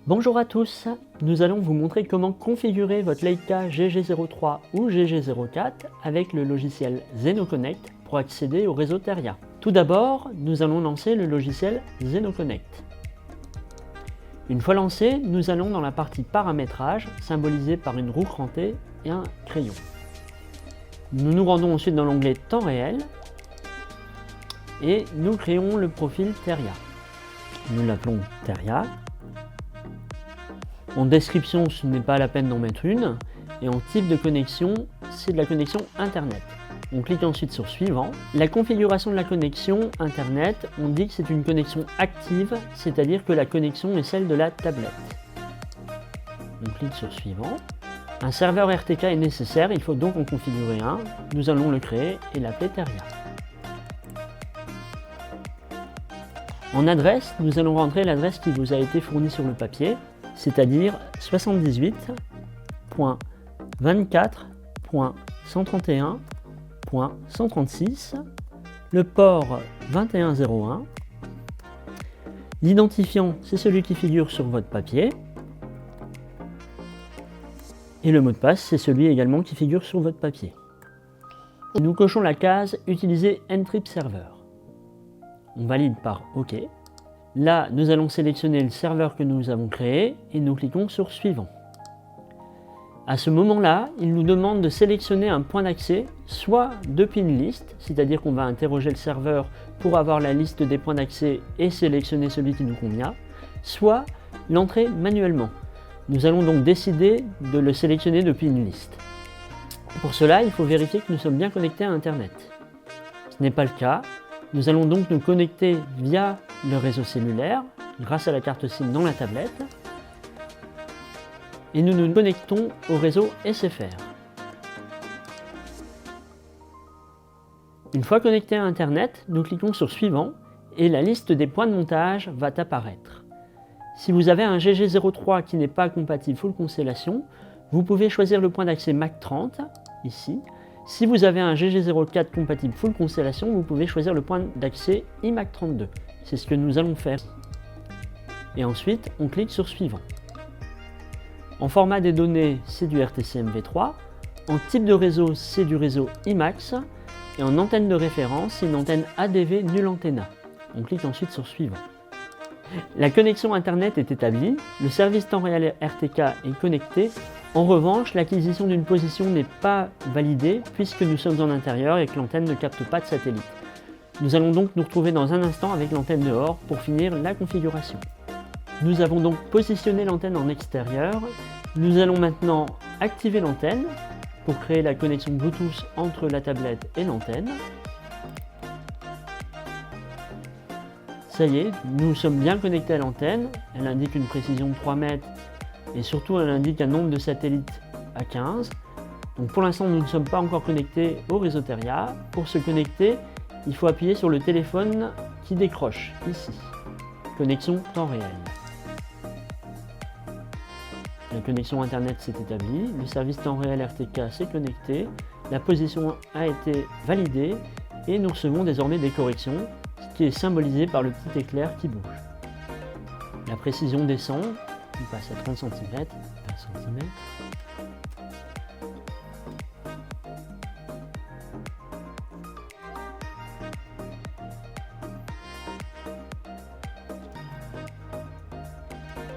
Bonjour à tous, nous allons vous montrer comment configurer votre Leica GG03 ou GG04 avec le logiciel ZenoConnect pour accéder au réseau Teria. Tout d'abord, nous allons lancer le logiciel ZenoConnect. Une fois lancé, nous allons dans la partie paramétrage, symbolisée par une roue crantée et un crayon. Nous nous rendons ensuite dans l'onglet Temps réel et nous créons le profil Teria. Nous l'appelons Teria. En description, ce n'est pas la peine d'en mettre une. Et en type de connexion, c'est de la connexion Internet. On clique ensuite sur Suivant. La configuration de la connexion Internet, on dit que c'est une connexion active, c'est-à-dire que la connexion est celle de la tablette. On clique sur Suivant. Un serveur RTK est nécessaire, il faut donc en configurer un. Nous allons le créer et l'appeler Teria. En adresse, nous allons rentrer l'adresse qui vous a été fournie sur le papier, c'est-à-dire 78.24.131.136, le port 2101. L'identifiant, c'est celui qui figure sur votre papier. Et le mot de passe, c'est celui également qui figure sur votre papier. Nous cochons la case « Utiliser Ntrip Server ». On valide par OK. Là, nous allons sélectionner le serveur que nous avons créé et nous cliquons sur Suivant. À ce moment-là, il nous demande de sélectionner un point d'accès, soit depuis une liste, c'est-à-dire qu'on va interroger le serveur pour avoir la liste des points d'accès et sélectionner celui qui nous convient, soit l'entrer manuellement. Nous allons donc décider de le sélectionner depuis une liste. Pour cela, il faut vérifier que nous sommes bien connectés à Internet. Ce n'est pas le cas. Nous allons donc nous connecter via le réseau cellulaire, grâce à la carte SIM dans la tablette, et nous nous connectons au réseau SFR. Une fois connecté à Internet, nous cliquons sur Suivant et la liste des points de montage va apparaître. Si vous avez un GG03 qui n'est pas compatible Full Constellation, vous pouvez choisir le point d'accès MAC 30, ici. Si vous avez un GG04 compatible Full Constellation, vous pouvez choisir le point d'accès iMac 32. C'est ce que nous allons faire. Et ensuite, on clique sur Suivant. En format des données, c'est du RTCMV3. En type de réseau, c'est du réseau IMAX. Et en antenne de référence, c'est une antenne ADV Null Antenna. On clique ensuite sur Suivant. La connexion Internet est établie. Le service temps réel RTK est connecté. En revanche, l'acquisition d'une position n'est pas validée puisque nous sommes en intérieur et que l'antenne ne capte pas de satellite. Nous allons donc nous retrouver dans un instant avec l'antenne dehors pour finir la configuration. Nous avons donc positionné l'antenne en extérieur. Nous allons maintenant activer l'antenne pour créer la connexion Bluetooth entre la tablette et l'antenne. Ça y est, nous sommes bien connectés à l'antenne. Elle indique une précision de 3 mètres. Et surtout, elle indique un nombre de satellites à 15. Donc pour l'instant, nous ne sommes pas encore connectés au réseau Teria. Pour se connecter, il faut appuyer sur le téléphone qui décroche, ici. Connexion temps réel. La connexion Internet s'est établie, le service temps réel RTK s'est connecté, la position a été validée et nous recevons désormais des corrections, ce qui est symbolisé par le petit éclair qui bouge. La précision descend. On passe à 30 cm par centimètre.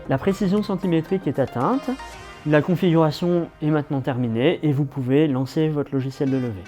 La précision centimétrique est atteinte. La configuration est maintenant terminée et vous pouvez lancer votre logiciel de levée.